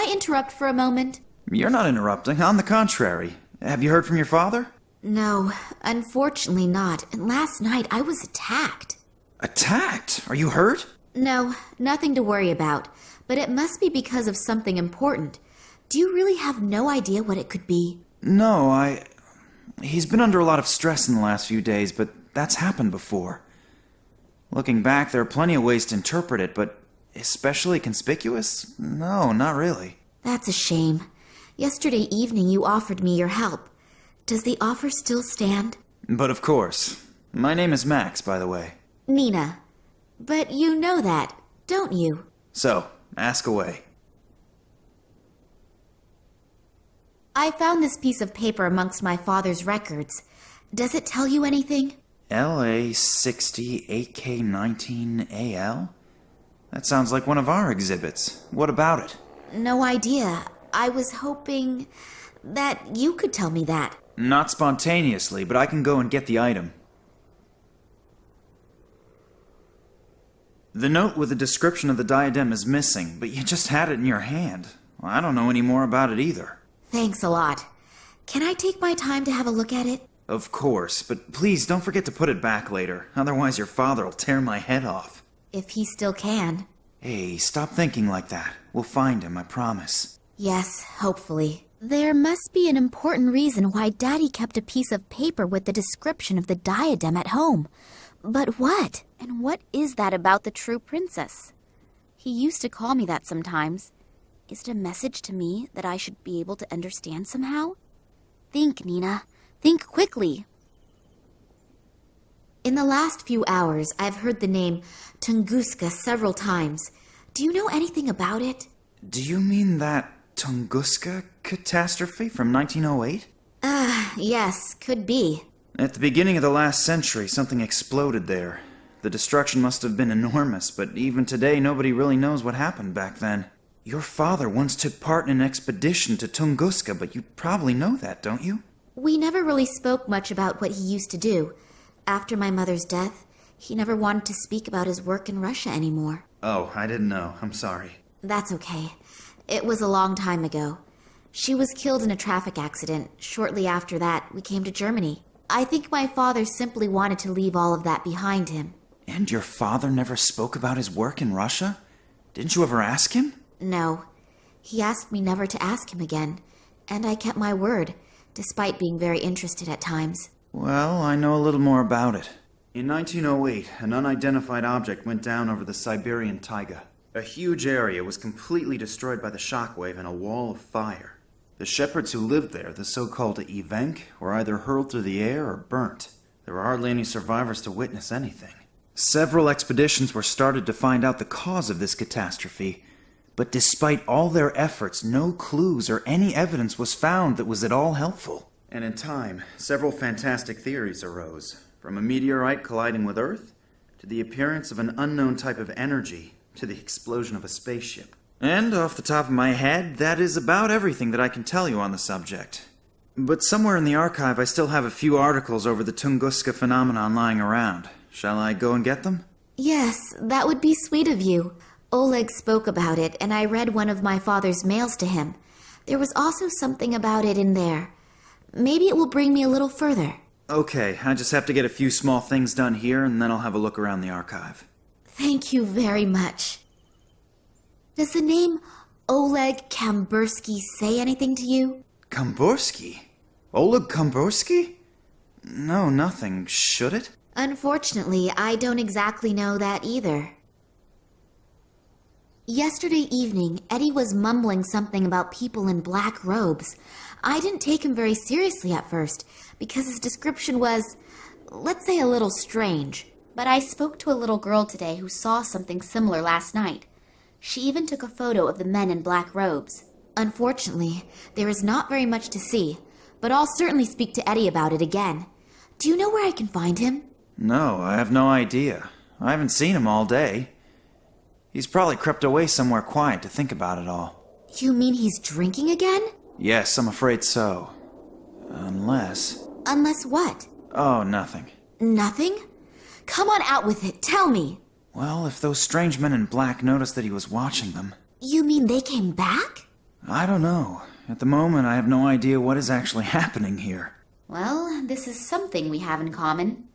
I interrupt for a moment? You're not interrupting. On the contrary. Have you heard from your father? No, unfortunately not. And last night I was attacked. Attacked? Are you hurt? No, nothing to worry about. But it must be because of something important. Do you really have no idea what it could be? No, He's been under a lot of stress in the last few days, but that's happened before. Looking back, there are plenty of ways to interpret it, but especially conspicuous? No, not really. That's a shame. Yesterday evening you offered me your help. Does the offer still stand? But of course. My name is Max, by the way. Nina. But you know that, don't you? So, ask away. I found this piece of paper amongst my father's records. Does it tell you anything? LA60 AK19AL? That sounds like one of our exhibits. What about it? No idea. I was hoping that you could tell me that. Not spontaneously, but I can go and get the item. The note with the description of the diadem is missing, but you just had it in your hand. Well, I don't know any more about it either. Thanks a lot. Can I take my time to have a look at it? Of course, but please don't forget to put it back later. Otherwise your father will tear my head off. If he still can. Hey, stop thinking like that. We'll find him, I promise. Yes, hopefully. There must be an important reason why Daddy kept a piece of paper with the description of the diadem at home. But what? And what is that about the true princess? He used to call me that sometimes. Is it a message to me that I should be able to understand somehow? Think, Nina. Think quickly. In the last few hours, I've heard the name Tunguska several times. Do you know anything about it? Do you mean that Tunguska catastrophe from 1908? Yes, could be. At the beginning of the last century, something exploded there. The destruction must have been enormous, but even today nobody really knows what happened back then. Your father once took part in an expedition to Tunguska, but you probably know that, don't you? We never really spoke much about what he used to do. After my mother's death, he never wanted to speak about his work in Russia anymore. Oh, I didn't know. I'm sorry. That's okay. It was a long time ago. She was killed in a traffic accident. Shortly after that, we came to Germany. I think my father simply wanted to leave all of that behind him. And your father never spoke about his work in Russia? Didn't you ever ask him? No. He asked me never to ask him again, and I kept my word, despite being very interested at times. Well, I know a little more about it. In 1908, an unidentified object went down over the Siberian taiga. A huge area was completely destroyed by the shockwave and a wall of fire. The shepherds who lived there, the so-called evenk, were either hurled through the air or burnt. There were hardly any survivors to witness anything. Several expeditions were started to find out the cause of this catastrophe, but despite all their efforts, no clues or any evidence was found that was at all helpful. And in time, several fantastic theories arose, from a meteorite colliding with Earth, to the appearance of an unknown type of energy, to the explosion of a spaceship. And off the top of my head, that is about everything that I can tell you on the subject. But somewhere in the archive I still have a few articles over the Tunguska phenomenon lying around. Shall I go and get them? Yes, that would be sweet of you. Oleg spoke about it, and I read one of my father's mails to him. There was also something about it in there. Maybe it will bring me a little further. Okay, I just have to get a few small things done here, and then I'll have a look around the archive. Thank you very much. Does the name Oleg Kambursky say anything to you? Kambursky? Oleg Kambursky? No, nothing. Should it? Unfortunately, I don't exactly know that either. Yesterday evening, Eddie was mumbling something about people in black robes. I didn't take him very seriously at first, because his description was, let's say, a little strange. But I spoke to a little girl today who saw something similar last night. She even took a photo of the men in black robes. Unfortunately, there is not very much to see, but I'll certainly speak to Eddie about it again. Do you know where I can find him? No, I have no idea. I haven't seen him all day. He's probably crept away somewhere quiet to think about it all. You mean he's drinking again? Yes, I'm afraid so. Unless... Unless what? Oh, nothing. Nothing? Come on out with it, tell me. Well, if those strange men in black noticed that he was watching them... You mean they came back? I don't know. At the moment, I have no idea what is actually happening here. Well, this is something we have in common.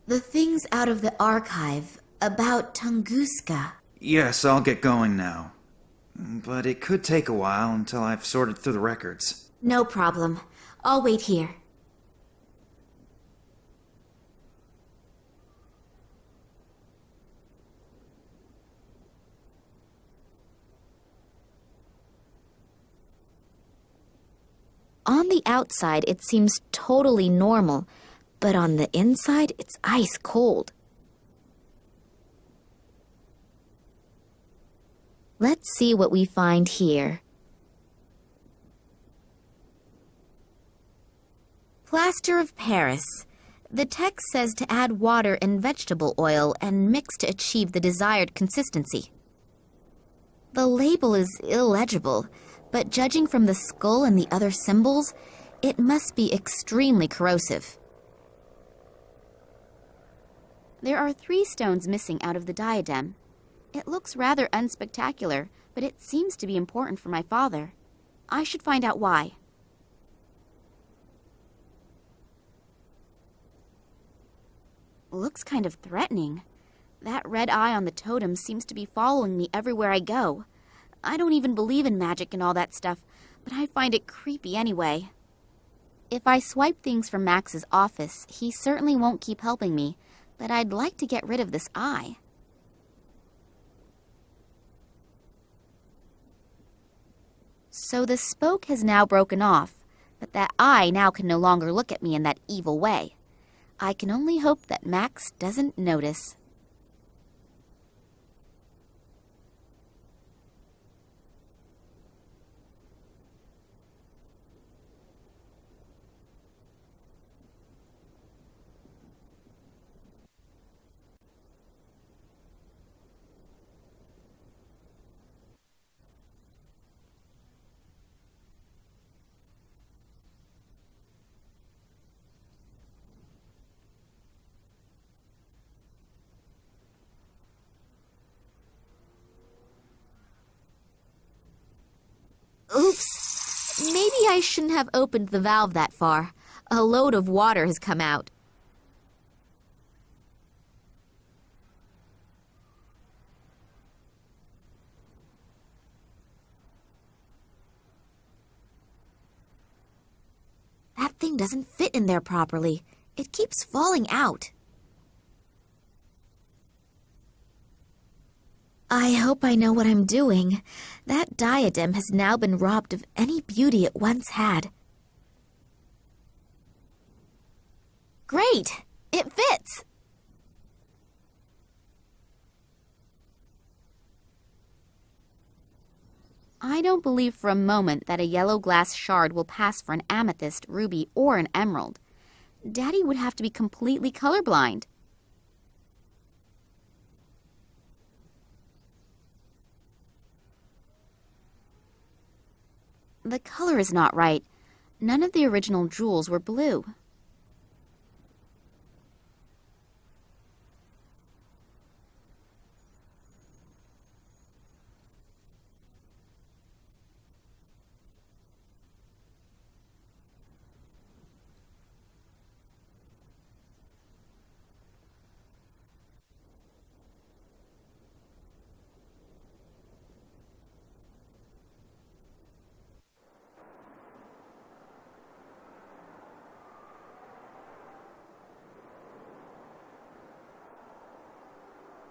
The things out of the archive about Tunguska. Yes, I'll get going now. But it could take a while until I've sorted through the records. No problem. I'll wait here. On the outside, it seems totally normal, but on the inside, it's ice cold. Let's see what we find here. Plaster of Paris. The text says to add water and vegetable oil and mix to achieve the desired consistency. The label is illegible, but judging from the skull and the other symbols, it must be extremely corrosive. There are 3 stones missing out of the diadem. It looks rather unspectacular, but it seems to be important for my father. I should find out why. Looks kind of threatening. That red eye on the totem seems to be following me everywhere I go. I don't even believe in magic and all that stuff, but I find it creepy anyway. If I swipe things from Max's office, he certainly won't keep helping me, but I'd like to get rid of this eye. So the spoke has now broken off, but that eye now can no longer look at me in that evil way. I can only hope that Max doesn't notice. Oops! Maybe I shouldn't have opened the valve that far. A load of water has come out. That thing doesn't fit in there properly. It keeps falling out. I hope I know what I'm doing. That diadem has now been robbed of any beauty it once had. Great! It fits! I don't believe for a moment that a yellow glass shard will pass for an amethyst, ruby, or an emerald. Daddy would have to be completely colorblind. The color is not right. None of the original jewels were blue.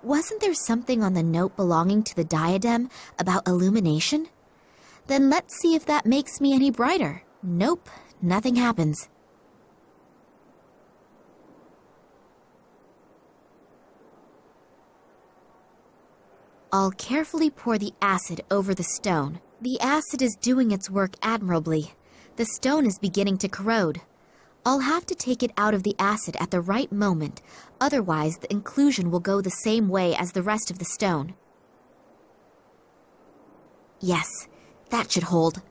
Wasn't there something on the note belonging to the diadem about illumination? Then let's see if that makes me any brighter. Nope, nothing happens. I'll carefully pour the acid over the stone. The acid is doing its work admirably. The stone is beginning to corrode. I'll have to take it out of the acid at the right moment, otherwise the inclusion will go the same way as the rest of the stone. Yes, that should hold.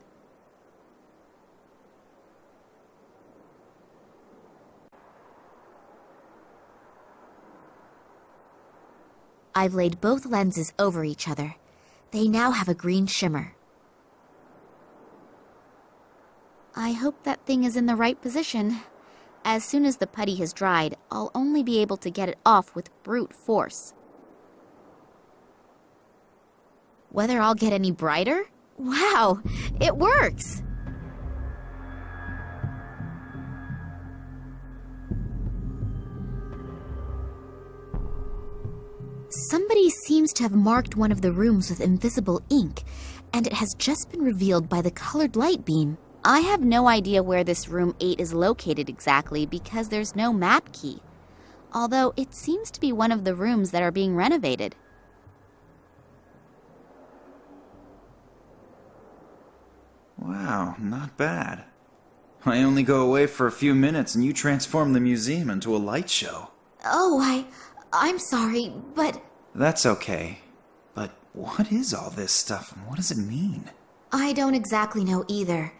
I've laid both lenses over each other. They now have a green shimmer. I hope that thing is in the right position. As soon as the putty has dried, I'll only be able to get it off with brute force. Whether I'll get any brighter? Wow, it works! Somebody seems to have marked one of the rooms with invisible ink, and it has just been revealed by the colored light beam. I have no idea where this room 8 is located exactly because there's no map key, although it seems to be one of the rooms that are being renovated. Wow, not bad. I only go away for a few minutes and you transform the museum into a light show. Oh, I'm sorry, but... That's okay. But what is all this stuff and what does it mean? I don't exactly know either.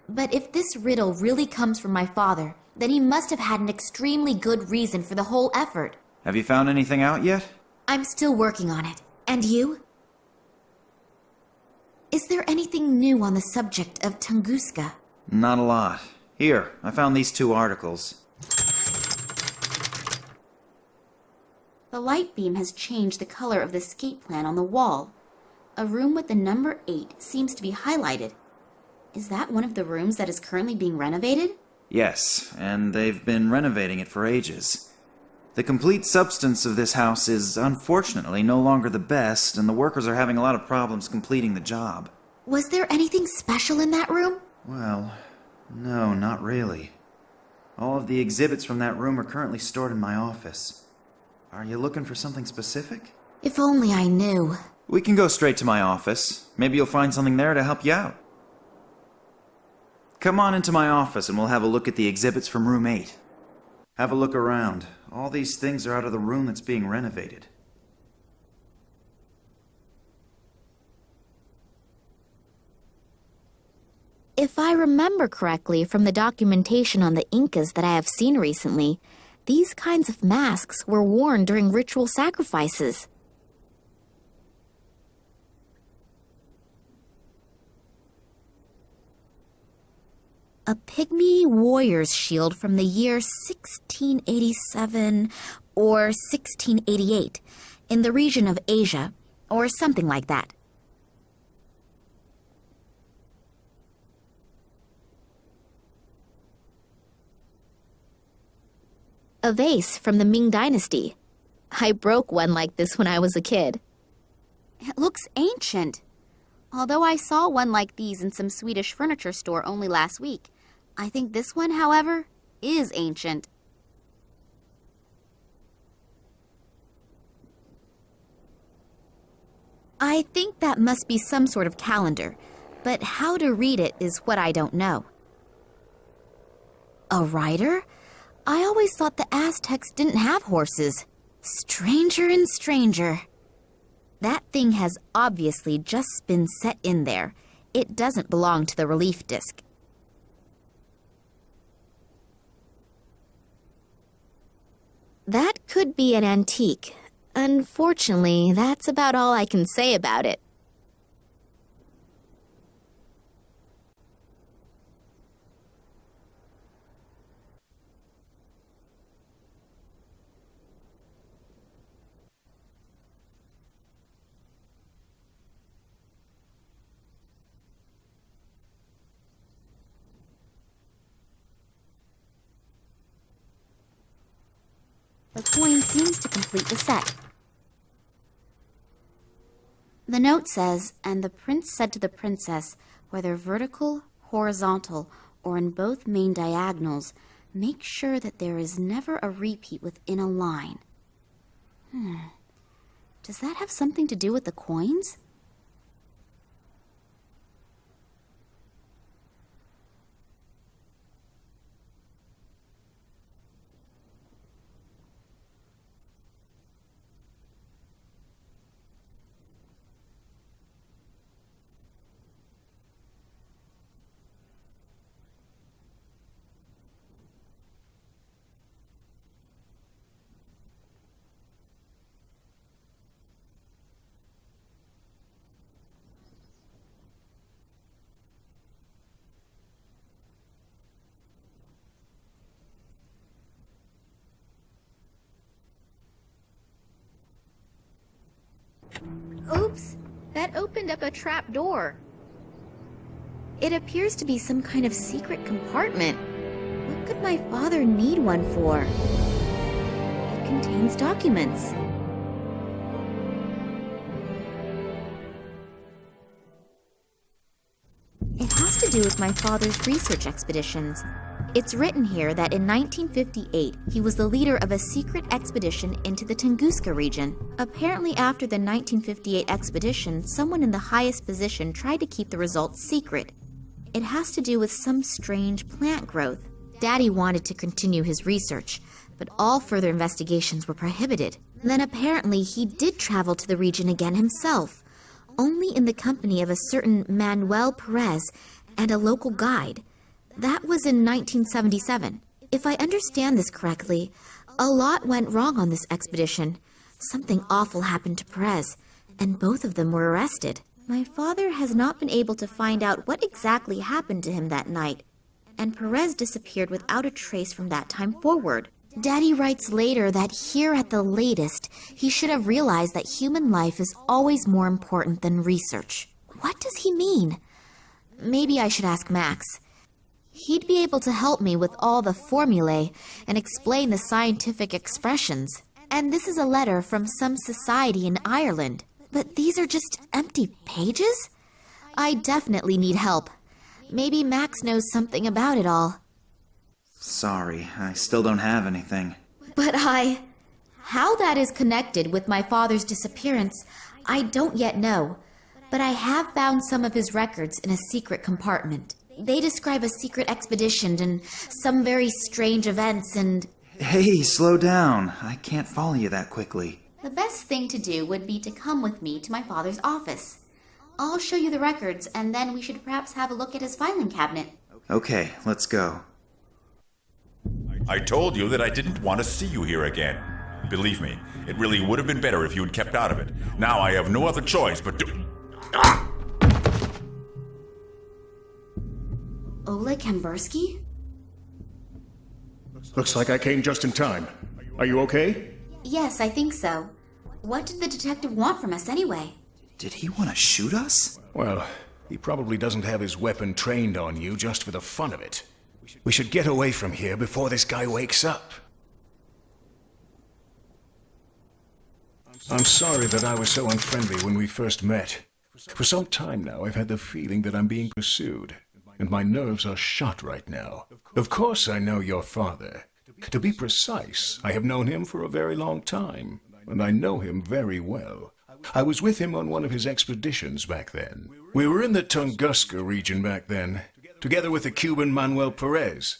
But if this riddle really comes from my father, then he must have had an extremely good reason for the whole effort. Have you found anything out yet? I'm still working on it. And you? Is there anything new on the subject of Tunguska? Not a lot. Here, I found these 2 articles. The light beam has changed the color of the escape plan on the wall. A room with the number 8 seems to be highlighted. Is that one of the rooms that is currently being renovated? Yes, and they've been renovating it for ages. The complete substance of this house is unfortunately no longer the best, and the workers are having a lot of problems completing the job. Was there anything special in that room? Well, no, not really. All of the exhibits from that room are currently stored in my office. Are you looking for something specific? If only I knew. We can go straight to my office. Maybe you'll find something there to help you out. Come on into my office and we'll have a look at the exhibits from room 8. Have a look around. All these things are out of the room that's being renovated. If I remember correctly from the documentation on the Incas that I have seen recently, these kinds of masks were worn during ritual sacrifices. A pygmy warrior's shield from the year 1687 or 1688 in the region of Asia, or something like that. A vase from the Ming Dynasty. I broke one like this when I was a kid. It looks ancient. Although I saw one like these in some Swedish furniture store only last week, I think this one, however, is ancient. I think that must be some sort of calendar, but how to read it is what I don't know. A rider? I always thought the Aztecs didn't have horses. Stranger and stranger. That thing has obviously just been set in there. It doesn't belong to the relief disc. That could be an antique. Unfortunately, that's about all I can say about it. The coin seems to complete the set. The note says, "And the prince said to the princess, whether vertical, horizontal, or in both main diagonals, make sure that there is never a repeat within a line." Does that have something to do with the coins? Oops, that opened up a trap door. It appears to be some kind of secret compartment. What could my father need one for? It contains documents. It has to do with my father's research expeditions. It's written here that in 1958, he was the leader of a secret expedition into the Tunguska region. Apparently, after the 1958 expedition, someone in the highest position tried to keep the results secret. It has to do with some strange plant growth. Daddy wanted to continue his research, but all further investigations were prohibited. Then apparently he did travel to the region again himself, only in the company of a certain Manuel Perez and a local guide. That was in 1977. If I understand this correctly, a lot went wrong on this expedition. Something awful happened to Perez, and both of them were arrested. My father has not been able to find out what exactly happened to him that night, and Perez disappeared without a trace from that time forward. Daddy writes later that here at the latest, he should have realized that human life is always more important than research. What does he mean? Maybe I should ask Max. He'd be able to help me with all the formulae and explain the scientific expressions. And this is a letter from some society in Ireland. But these are just empty pages? I definitely need help. Maybe Max knows something about it all. Sorry, I still don't have anything. But how that is connected with my father's disappearance, I don't yet know. But I have found some of his records in a secret compartment. They describe a secret expedition and some very strange events and... Hey, slow down. I can't follow you that quickly. The best thing to do would be to come with me to my father's office. I'll show you the records, and then we should perhaps have a look at his filing cabinet. Okay, let's go. I told you that I didn't want to see you here again. Believe me, it really would have been better if you had kept out of it. Now I have no other choice but to... Oleg Kambersky? Looks like I came just in time. Are you okay? Yes, I think so. What did the detective want from us anyway? Did he want to shoot us? Well, he probably doesn't have his weapon trained on you just for the fun of it. We should get away from here before this guy wakes up. I'm sorry that I was so unfriendly when we first met. For some time now, I've had the feeling that I'm being pursued, and my nerves are shot right now. Of course I know your father. To be precise, I have known him for a very long time, and I know him very well. I was with him on one of his expeditions back then. We were in the Tunguska region back then, together with the Cuban Manuel Perez,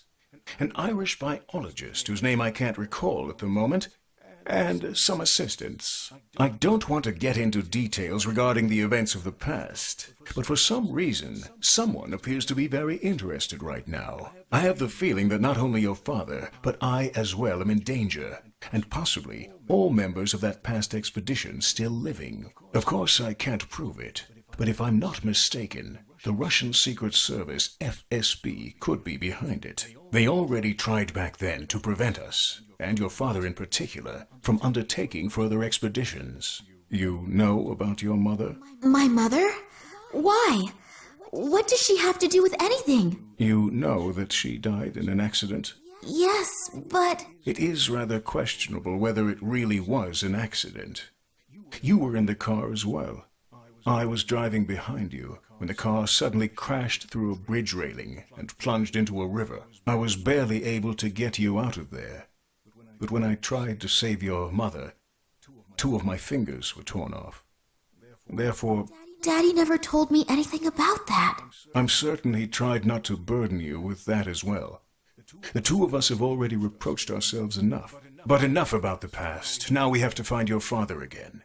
an Irish biologist whose name I can't recall at the moment, and some assistants. I don't want to get into details regarding the events of the past, but for some reason, someone appears to be very interested right now. I have the feeling that not only your father, but I as well am in danger, and possibly all members of that past expedition still living. Of course, I can't prove it, but if I'm not mistaken, the Russian Secret Service, FSB, could be behind it. They already tried back then to prevent us, and your father in particular, from undertaking further expeditions. You know about your mother? My mother? Why? What does she have to do with anything? You know that she died in an accident? Yes, but... It is rather questionable whether it really was an accident. You were in the car as well. I was driving behind you when the car suddenly crashed through a bridge railing and plunged into a river. I was barely able to get you out of there. But when I tried to save your mother, 2 of my fingers were torn off. Therefore... Daddy never told me anything about that. I'm certain he tried not to burden you with that as well. The 2 of us have already reproached ourselves enough. But enough about the past. Now we have to find your father again.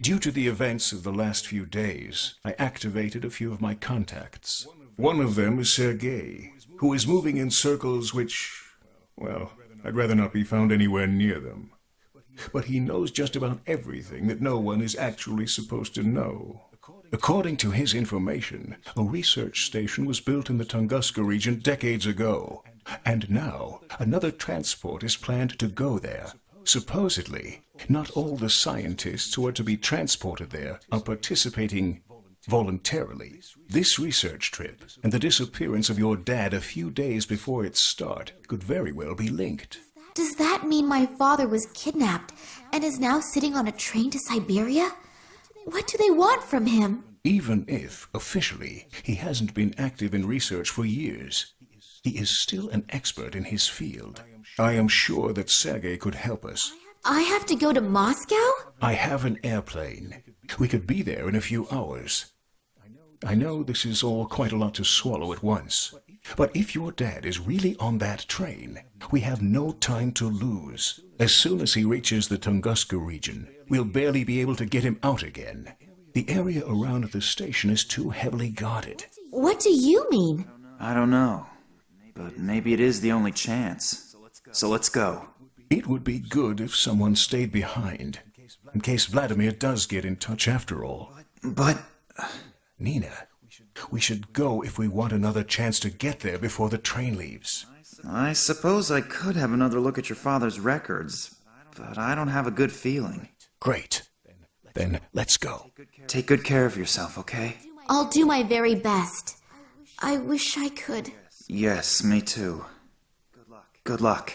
Due to the events of the last few days, I activated a few of my contacts. One of them is Sergei, who is moving in circles which, well, I'd rather not be found anywhere near them. But he knows just about everything that no one is actually supposed to know. According to his information, a research station was built in the Tunguska region decades ago, and now another transport is planned to go there. Supposedly, not all the scientists who are to be transported there are participating voluntarily. This research trip and the disappearance of your dad a few days before its start could very well be linked. Does that mean my father was kidnapped and is now sitting on a train to Siberia? What do they want from him? Even if, officially, he hasn't been active in research for years, he is still an expert in his field. I am sure that Sergei could help us. I have to go to Moscow? I have an airplane. We could be there in a few hours. I know this is all quite a lot to swallow at once, but if your dad is really on that train, we have no time to lose. As soon as he reaches the Tunguska region, we'll barely be able to get him out again. The area around the station is too heavily guarded. What do you mean? I don't know. But maybe it is the only chance. So let's go. It would be good if someone stayed behind, in case Vladimir does get in touch after all. But... Nina, we should go if we want another chance to get there before the train leaves. I suppose I could have another look at your father's records, but I don't have a good feeling. Great. Then let's go. Take good care of yourself, okay? I'll do my very best. I wish I could. Yes, me too. Good luck.